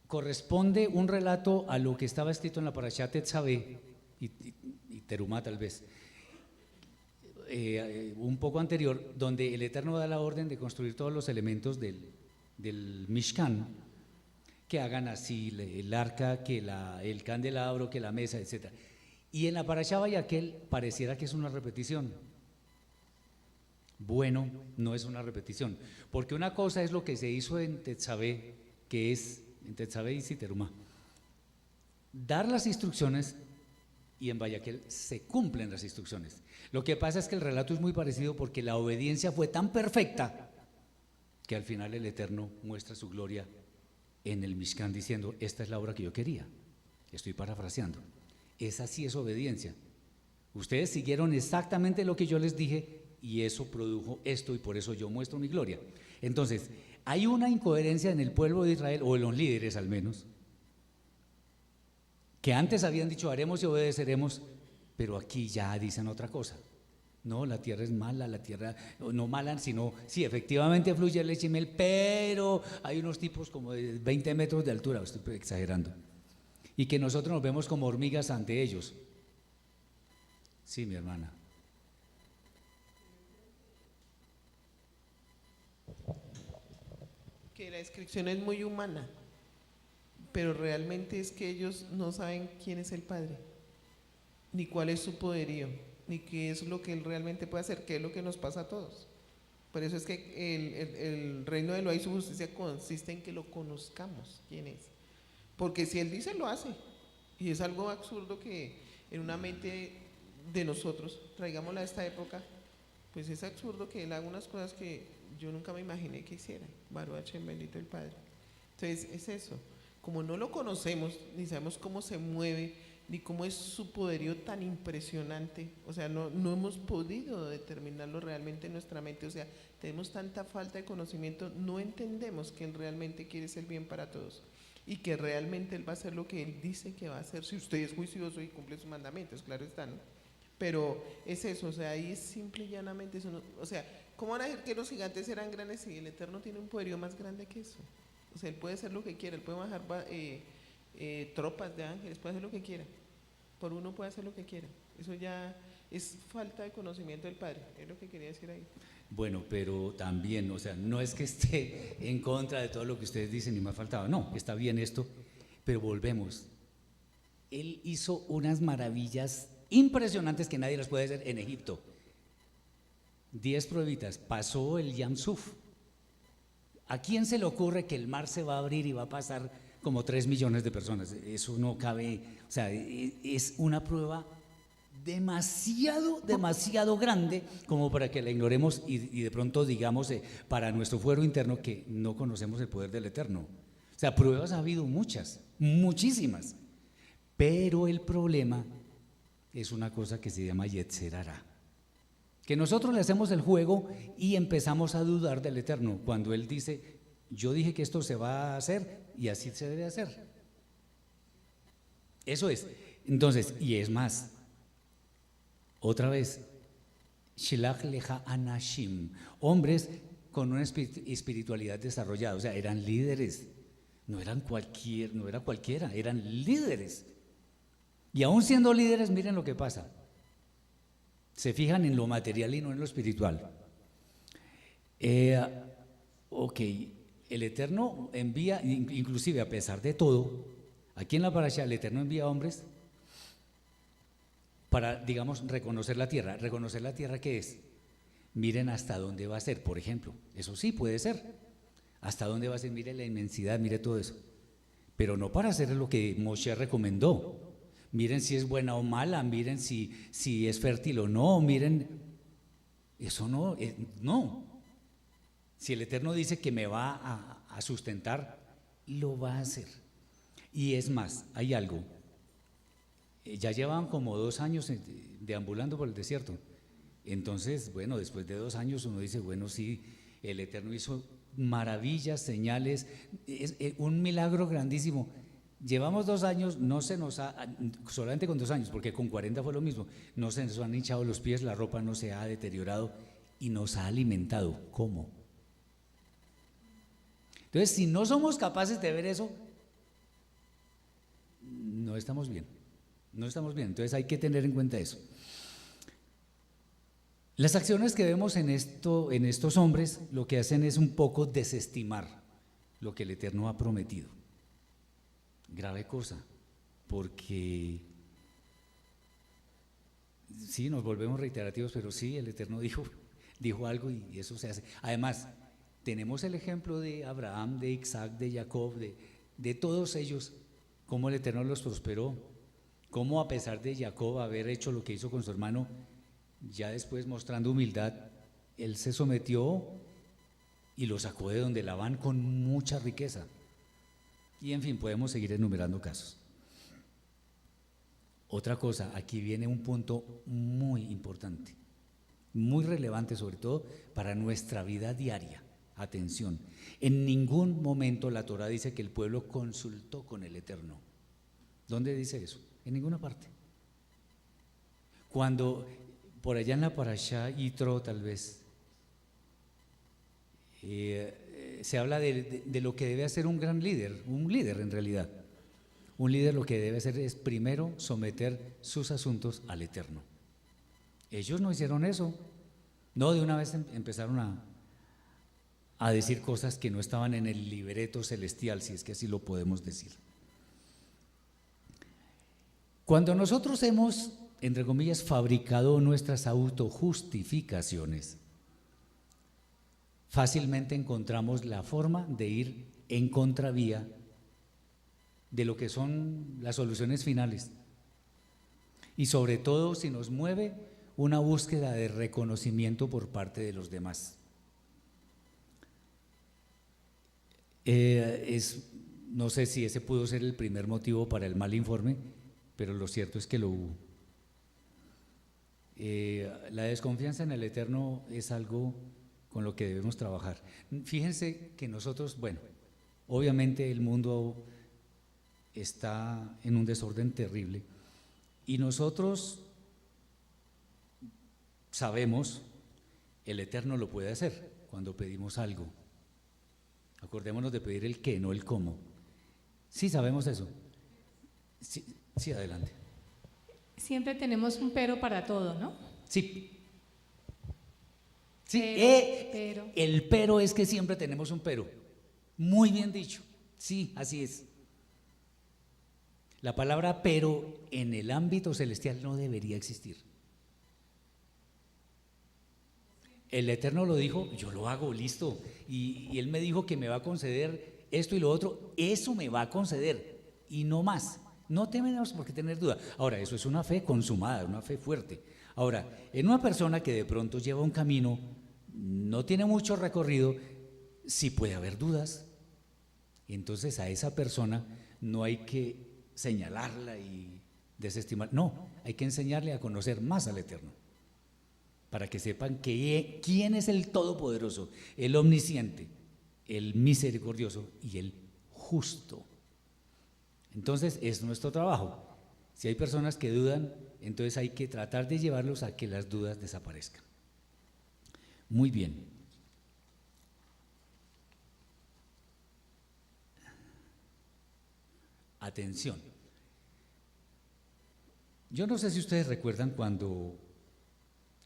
corresponde un relato a lo que estaba escrito en la Parashá Tetzaveh y Terumá tal vez, un poco anterior, donde el Eterno da la orden de construir todos los elementos del Mishkan, que hagan así el arca, que el candelabro, que la mesa, etc. Y en la Parashá Vayakhel pareciera que es una repetición. Bueno, no es una repetición, porque una cosa es lo que se hizo en Tetzaveh, que es en Tetzaveh y Terumá, dar las instrucciones, y en Vayakhel se cumplen las instrucciones. Lo que pasa es que el relato es muy parecido porque la obediencia fue tan perfecta que al final el Eterno muestra su gloria en el Mishkan diciendo, esta es la obra que yo quería. Estoy parafraseando. Esa sí es obediencia. Ustedes siguieron exactamente lo que yo les dije y eso produjo esto y por eso yo muestro mi gloria. Entonces, hay una incoherencia en el pueblo de Israel, o en los líderes al menos, que antes habían dicho haremos y obedeceremos, pero aquí ya dicen otra cosa. No, la tierra es mala, la tierra no mala, sino sí, efectivamente fluye leche y miel, pero hay unos tipos como de 20 metros de altura, estoy exagerando, y que nosotros nos vemos como hormigas ante ellos. Sí, mi hermana. Que la descripción es muy humana, pero realmente es que ellos no saben quién es el Padre, ni cuál es su poderío, ni qué es lo que Él realmente puede hacer, qué es lo que nos pasa a todos. Por eso es que el reino de Elohim y su justicia consiste en que lo conozcamos quién es. Porque si Él dice, lo hace. Y es algo absurdo que en una mente de nosotros, traigámosla a esta época, pues es absurdo que Él haga unas cosas que yo nunca me imaginé que hiciera. Baruch Hashem, bendito el Padre. Entonces es eso, como no lo conocemos, ni sabemos cómo se mueve, ni cómo es su poderío tan impresionante, o sea, no hemos podido determinarlo realmente en nuestra mente, o sea, tenemos tanta falta de conocimiento, no entendemos que Él realmente quiere ser bien para todos y que realmente Él va a hacer lo que Él dice que va a hacer, si usted es juicioso y cumple sus mandamientos, claro está, ¿no? Pero es eso, o sea, ahí es simple y llanamente eso, o sea, ¿cómo van a decir que los gigantes eran grandes si el Eterno tiene un poderío más grande que eso? O sea, Él puede hacer lo que quiera, Él puede bajar tropas de ángeles, puede hacer lo que quiera, por uno puede hacer lo que quiera, eso ya es falta de conocimiento del Padre, es lo que quería decir ahí. Bueno, pero también, o sea, no es que esté en contra de todo lo que ustedes dicen y me ha faltado, no, está bien esto, pero volvemos. Él hizo unas maravillas impresionantes que nadie las puede hacer en Egipto. 10 pruebitas, pasó el Yam Suf. ¿A quién se le ocurre que el mar se va a abrir y va a pasar como 3 millones de personas? Eso no cabe, o sea, es una prueba demasiado grande como para que la ignoremos y de pronto digamos para nuestro fuero interno que no conocemos el poder del Eterno. O sea, pruebas ha habido muchas, muchísimas, pero el problema es una cosa que se llama Yetzer Hará, que nosotros le hacemos el juego y empezamos a dudar del Eterno cuando Él dice, yo dije que esto se va a hacer y así se debe hacer. Eso es. Entonces, y es más, otra vez, Shelach leja anashim, hombres con una espiritualidad desarrollada, o sea, eran líderes, no era cualquiera, eran líderes. Y aún siendo líderes, miren lo que pasa. Se fijan en lo material y no en lo espiritual. Ok, el Eterno envía, inclusive a pesar de todo, aquí en la parasha el Eterno envía hombres para, digamos, reconocer la tierra. ¿Reconocer la tierra qué es? Miren hasta dónde va a ser, por ejemplo. Eso sí puede ser. Hasta dónde va a ser, mire la inmensidad, mire todo eso. Pero no para hacer lo que Moshe recomendó. Miren si es buena o mala, miren si es fértil o no, miren, eso no, no. Si el Eterno dice que me va a sustentar, lo va a hacer. Y es más, hay algo, ya llevan como 2 años deambulando por el desierto, entonces, bueno, después de 2 años uno dice, bueno, sí, el Eterno hizo maravillas, señales, es un milagro grandísimo. Llevamos 2 años, no se nos ha, solamente con 2 años, porque con 40 fue lo mismo, no se nos han hinchado los pies, la ropa no se ha deteriorado y nos ha alimentado. ¿Cómo? Entonces, si no somos capaces de ver eso, no estamos bien, no estamos bien. Entonces hay que tener en cuenta eso. Las acciones que vemos en estos hombres, lo que hacen es un poco desestimar lo que el Eterno ha prometido. Grave cosa, porque sí, nos volvemos reiterativos, pero sí, el Eterno dijo algo y eso se hace. Además, tenemos el ejemplo de Abraham, de Isaac, de Jacob, de todos ellos, cómo el Eterno los prosperó, cómo a pesar de Jacob haber hecho lo que hizo con su hermano, ya después mostrando humildad, él se sometió y lo sacó de donde Labán con mucha riqueza. Y en fin, podemos seguir enumerando casos. Otra cosa, aquí viene un punto muy importante, muy relevante sobre todo para nuestra vida diaria. Atención, en ningún momento la Torá dice que el pueblo consultó con el Eterno. ¿Dónde dice eso? En ninguna parte. Cuando por allá en la Parashá Yitro tal vez se habla de lo que debe hacer un gran líder, un líder en realidad. Un líder lo que debe hacer es primero someter sus asuntos al Eterno. Ellos no hicieron eso. No, de una vez empezaron a decir cosas que no estaban en el libreto celestial, si es que así lo podemos decir. Cuando nosotros hemos, entre comillas, fabricado nuestras autojustificaciones, fácilmente encontramos la forma de ir en contravía de lo que son las soluciones finales. Y sobre todo si nos mueve una búsqueda de reconocimiento por parte de los demás. No sé si ese pudo ser el primer motivo para el mal informe, pero lo cierto es que lo hubo. La desconfianza en el Eterno es algo con lo que debemos trabajar. Fíjense que nosotros, bueno, obviamente el mundo está en un desorden terrible y nosotros sabemos, el Eterno lo puede hacer cuando pedimos algo. Acordémonos de pedir el qué, no el cómo. Sí, sabemos eso. Sí, adelante. Siempre tenemos un pero para todo, ¿no? Sí. Sí, Pero. el pero es que siempre tenemos un pero. Muy bien dicho. Sí, así es. La palabra pero en el ámbito celestial no debería existir. El Eterno lo dijo, yo lo hago, listo. Y Él me dijo que me va a conceder esto y lo otro, eso me va a conceder y no más. No tenemos por qué tener duda. Ahora, eso es una fe consumada, una fe fuerte. Ahora, en una persona que de pronto lleva un camino, no tiene mucho recorrido, sí puede haber dudas. Entonces a esa persona no hay que señalarla y desestimar, no, hay que enseñarle a conocer más al Eterno, para que sepan quién es el Todopoderoso, el Omnisciente, el Misericordioso y el Justo. Entonces es nuestro trabajo. Si hay personas que dudan, entonces hay que tratar de llevarlos a que las dudas desaparezcan. Muy bien. Atención. Yo no sé si ustedes recuerdan cuando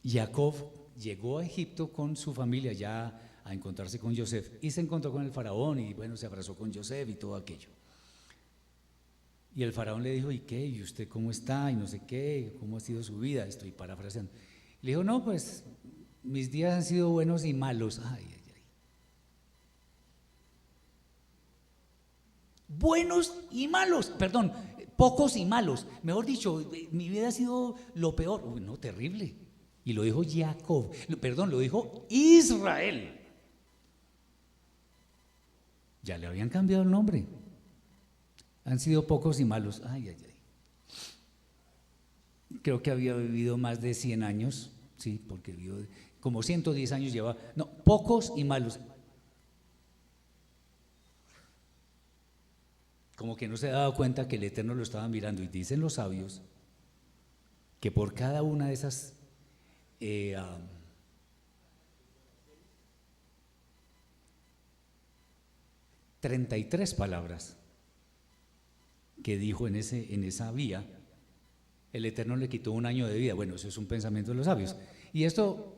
Jacob llegó a Egipto con su familia ya a encontrarse con Yosef y se encontró con el faraón y bueno, se abrazó con Yosef y todo aquello. Y el faraón le dijo, ¿y qué? ¿Y usted cómo está? Y no sé qué, ¿cómo ha sido su vida? Estoy parafraseando. Le dijo, no, pues mis días han sido buenos y malos. Ay, ay, ay. Buenos y malos, perdón, pocos y malos. Mejor dicho, mi vida ha sido lo peor. Uy, no, terrible. Y lo dijo Jacob, perdón, lo dijo Israel. Ya le habían cambiado el nombre. Han sido pocos y malos. Ay, ay, ay. Creo que había vivido más de 100 años, sí, porque vivió como 110 años llevaba. No, pocos y malos. Como que no se daba cuenta que el Eterno lo estaba mirando. Y dicen los sabios que por cada una de esas 33 palabras que dijo en esa vía, el Eterno le quitó un año de vida. Bueno, eso es un pensamiento de los sabios. Y esto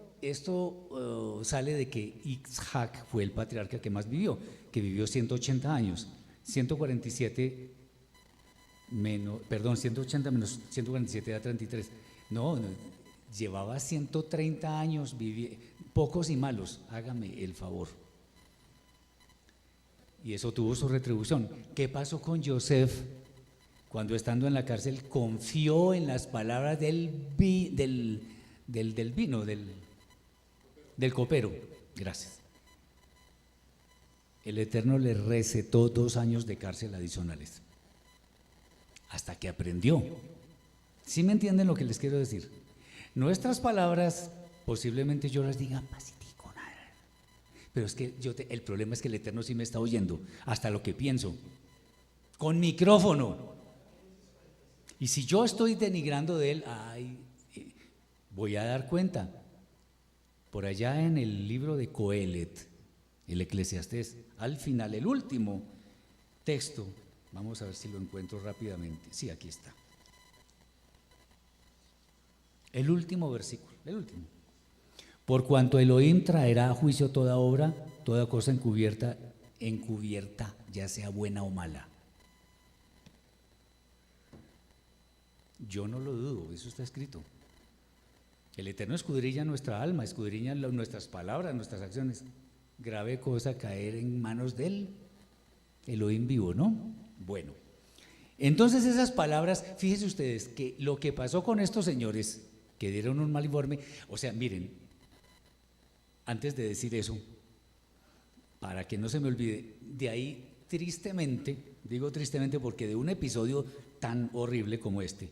sale de que Isaac fue el patriarca que más vivió, que vivió 180 años. 180 menos 147 da 33. No, llevaba 130 años, pocos y malos, hágame el favor. Y eso tuvo su retribución. ¿Qué pasó con Yosef? Cuando estando en la cárcel confió en las palabras del copero. Gracias. el Eterno le recetó 2 años de cárcel adicionales, hasta que aprendió. ¿Sí me entienden lo que les quiero decir? Nuestras palabras, posiblemente yo las diga pasitico, nada. Pero es que el problema es que el Eterno sí me está oyendo, hasta lo que pienso, con micrófono. Y si yo estoy denigrando de él, voy a dar cuenta. Por allá en el libro de Coelet, el Eclesiastés, al final, el último texto, vamos a ver si lo encuentro rápidamente. Sí, aquí está. El último versículo, el último. Por cuanto Elohim traerá a juicio toda obra, toda cosa encubierta, ya sea buena o mala. Yo no lo dudo, eso está escrito. El Eterno escudriña nuestra alma, escudriña nuestras palabras, nuestras acciones. Grave cosa caer en manos de él, Elohim vivo, ¿no? Bueno, entonces esas palabras, fíjense ustedes que lo que pasó con estos señores que dieron un mal informe, o sea, miren, antes de decir eso, para que no se me olvide, de ahí tristemente, digo tristemente porque de un episodio tan horrible como este,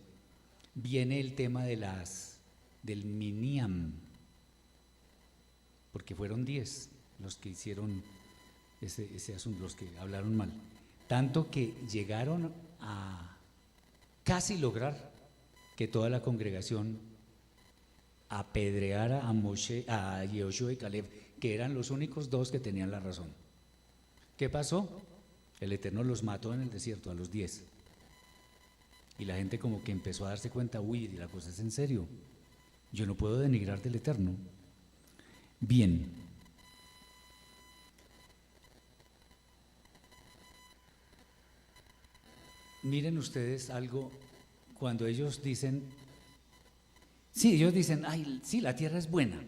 viene el tema del Miniam, porque fueron 10 los que hicieron ese asunto, los que hablaron mal, tanto que llegaron a casi lograr que toda la congregación apedreara a Yehoshua y Caleb, que eran los únicos 2 que tenían la razón. ¿Qué pasó? El Eterno los mató en el desierto, a los 10. Y la gente como que empezó a darse cuenta, uy, la cosa es en serio, yo no puedo denigrar del Eterno. Bien. Miren ustedes algo, cuando ellos dicen, sí, ellos dicen, ay, sí, la tierra es buena,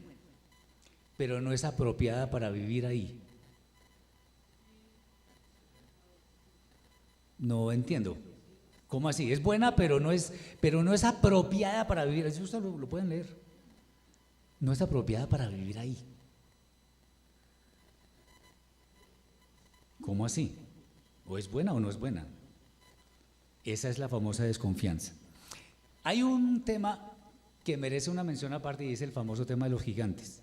pero no es apropiada para vivir ahí. No entiendo. ¿Cómo así? Es buena, pero no es apropiada para vivir. Eso ustedes lo pueden leer. No es apropiada para vivir ahí. ¿Cómo así? ¿O es buena o no es buena? Esa es la famosa desconfianza. Hay un tema que merece una mención aparte y es el famoso tema de los gigantes.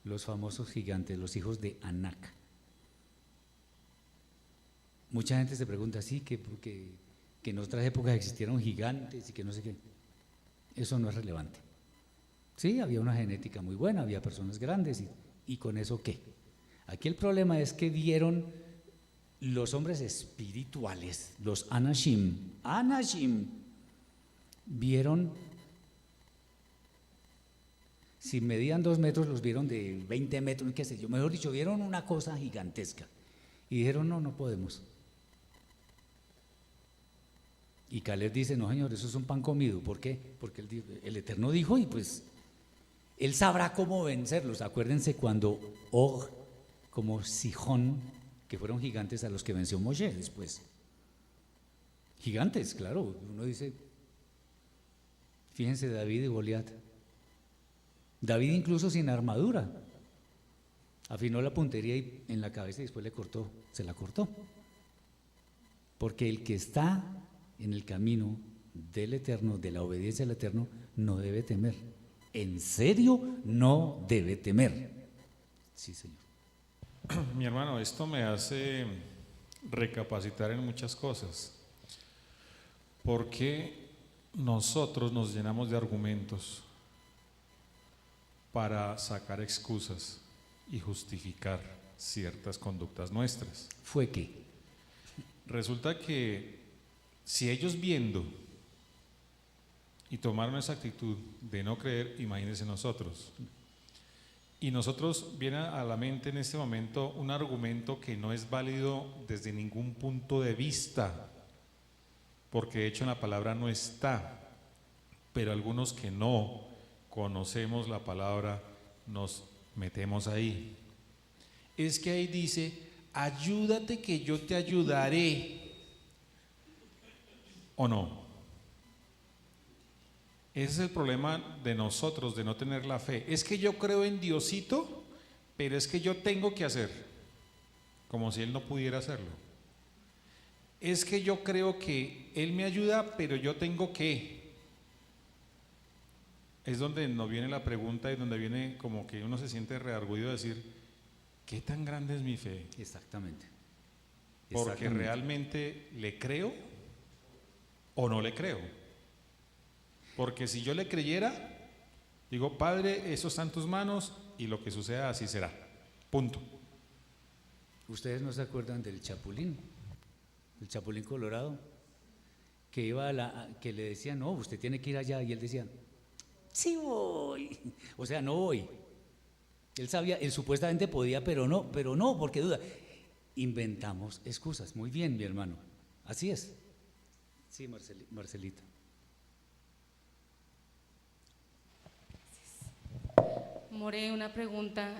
Los famosos gigantes, los hijos de Anak. Mucha gente se pregunta, sí, que en otras épocas existieron gigantes y que no sé qué. Eso no es relevante. Sí, había una genética muy buena, había personas grandes y con eso ¿qué? Aquí el problema es que vieron los hombres espirituales, los Anashim, vieron, si medían 2 metros, los vieron de 20 metros, qué sé yo, mejor dicho, vieron una cosa gigantesca y dijeron, no podemos. Y Caleb dice, no señor, eso es un pan comido. ¿Por qué? Porque el Eterno dijo y pues él sabrá cómo vencerlos. Acuérdense cuando Og, como Sihón, que fueron gigantes a los que venció Moshe después. Gigantes, claro, uno dice, fíjense David y Goliat. David incluso sin armadura, afinó la puntería en la cabeza y después se la cortó. Porque el que está en el camino del Eterno, de la obediencia al Eterno, no debe temer. En serio, no debe temer. Sí, Señor. Mi hermano, esto me hace recapacitar en muchas cosas. Porque nosotros nos llenamos de argumentos para sacar excusas y justificar ciertas conductas nuestras. ¿Fue qué? Resulta que si ellos viendo y tomaron esa actitud de no creer, imagínense nosotros. Y nosotros viene a la mente en este momento un argumento que no es válido desde ningún punto de vista, porque de hecho en la palabra no está, pero algunos que no conocemos la palabra nos metemos ahí. Es que ahí dice, ayúdate que yo te ayudaré. ¿O no? Ese es el problema de nosotros, de no tener la fe. Es que yo creo en Diosito pero es que yo tengo que hacer, como si él no pudiera hacerlo. Es que yo creo que él me ayuda, pero yo tengo que. Es donde nos viene la pregunta y donde viene como que uno se siente reargüido de decir, ¿qué tan grande es mi fe? Exactamente. Porque Exactamente. realmente le creo o no le creo. Porque si yo le creyera, digo, Padre, eso está en tus manos y lo que suceda así será. Punto. ¿Ustedes no se acuerdan del Chapulín? El Chapulín Colorado, que que le decían, no, usted tiene que ir allá, y él decía, sí voy, o sea, no voy. Él sabía, él supuestamente podía, pero no, porque duda. Inventamos excusas. Muy bien, mi hermano, así es. Sí, Marcelita. More, una pregunta.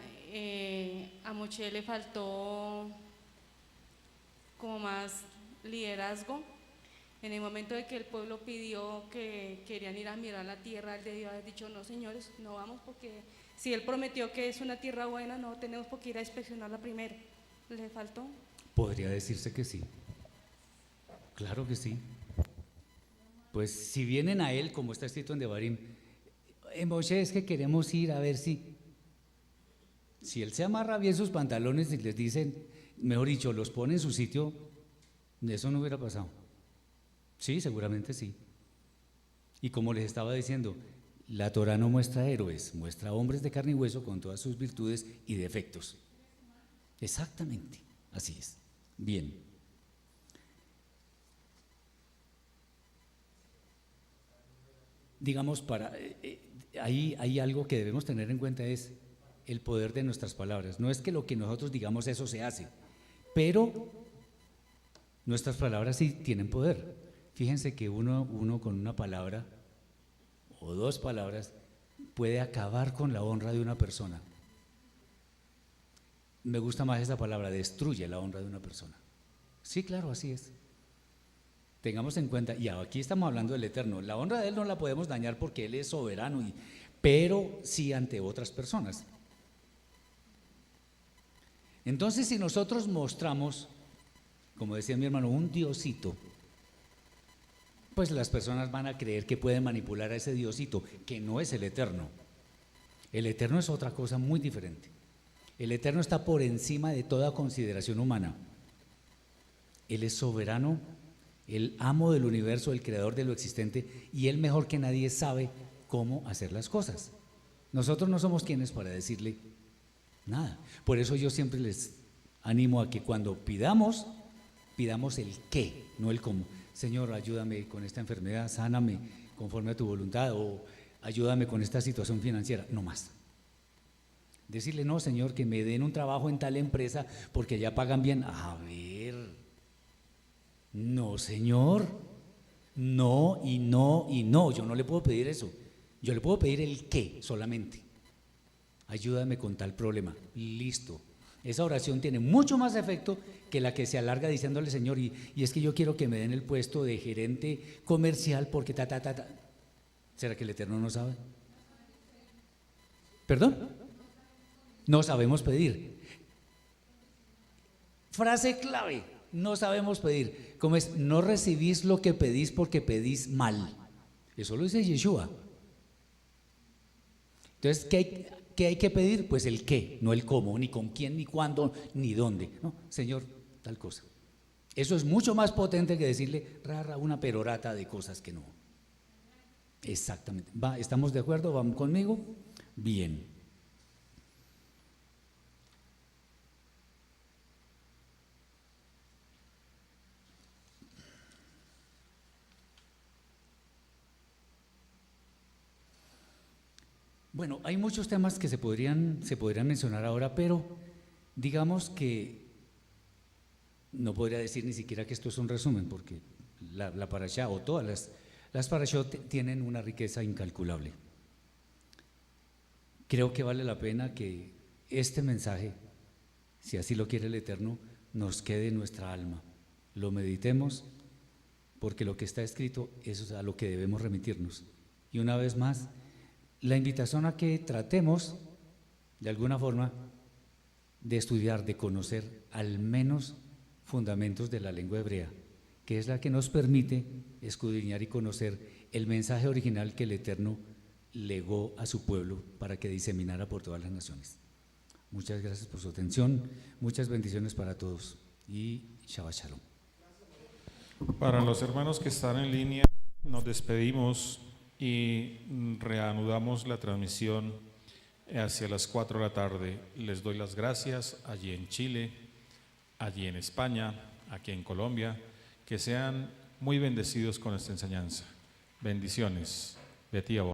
A Moche le faltó como más liderazgo. En el momento de que el pueblo pidió que querían ir a mirar la tierra, él debió haber dicho, no señores, no vamos, porque si él prometió que es una tierra buena, no tenemos por qué ir a inspeccionarla primero. ¿Le faltó? Podría decirse que sí. Claro que sí. Pues si vienen a él, como está escrito en Devarim, Moshe, es que queremos ir a ver si él se amarra bien sus pantalones y les dicen, mejor dicho, los pone en su sitio, eso no hubiera pasado. Sí, seguramente sí. Y como les estaba diciendo, la Torah no muestra héroes, muestra hombres de carne y hueso con todas sus virtudes y defectos. Exactamente, así es. Bien. Digamos, hay algo que debemos tener en cuenta, es el poder de nuestras palabras. No es que lo que nosotros digamos eso se hace, pero nuestras palabras sí tienen poder. Fíjense que uno con una palabra o dos palabras puede acabar con la honra de una persona. Me gusta más esa palabra, destruye la honra de una persona. Sí, claro, así es. Tengamos en cuenta, y aquí estamos hablando del Eterno, la honra de Él no la podemos dañar porque Él es soberano, pero sí ante otras personas. Entonces, si nosotros mostramos, como decía mi hermano, un diosito, pues las personas van a creer que pueden manipular a ese diosito, que no es el Eterno. El Eterno es otra cosa muy diferente. El Eterno está por encima de toda consideración humana. Él es soberano, el amo del universo, el creador de lo existente, y Él mejor que nadie sabe cómo hacer las cosas. Nosotros no somos quienes para decirle nada. Por eso yo siempre les animo a que cuando pidamos el qué, no el cómo. Señor, ayúdame con esta enfermedad, sáname conforme a tu voluntad, o ayúdame con esta situación financiera, no más. Decirle, no, Señor, que me den un trabajo en tal empresa porque ya pagan bien. A ver, no, Señor, no y no y no, yo no le puedo pedir eso. Yo le puedo pedir el qué solamente. Ayúdame con tal problema. Listo. Esa oración tiene mucho más efecto que la que se alarga diciéndole, Señor, y es que yo quiero que me den el puesto de gerente comercial porque ta. ¿Será que el Eterno no sabe? ¿Perdón? No sabemos pedir. Frase clave, no sabemos pedir. ¿Cómo es? No recibís lo que pedís porque pedís mal. Eso lo dice Yeshua. Entonces, ¿qué hay que pedir? Pues el qué, no el cómo, ni con quién, ni cuándo, ni dónde. No, Señor, tal cosa. Eso es mucho más potente que decirle una perorata de cosas que no. Exactamente. ¿Estamos de acuerdo? ¿Van conmigo? Bien. Bueno, hay muchos temas que se podrían mencionar ahora, pero digamos que no podría decir ni siquiera que esto es un resumen, porque la parashá o todas las parashot tienen una riqueza incalculable. Creo que vale la pena que este mensaje, si así lo quiere el Eterno, nos quede en nuestra alma, lo meditemos, porque lo que está escrito es a lo que debemos remitirnos. Y una vez más, la invitación a que tratemos, de alguna forma, de estudiar, de conocer al menos fundamentos de la lengua hebrea, que es la que nos permite escudriñar y conocer el mensaje original que el Eterno legó a su pueblo para que diseminara por todas las naciones. Muchas gracias por su atención, muchas bendiciones para todos y Shabbat Shalom. Para los hermanos que están en línea, nos despedimos y reanudamos la transmisión hacia las 4 de la tarde. Les doy las gracias allí en Chile, allí en España, aquí en Colombia, que sean muy bendecidos con esta enseñanza. Bendiciones. Betty Abogado.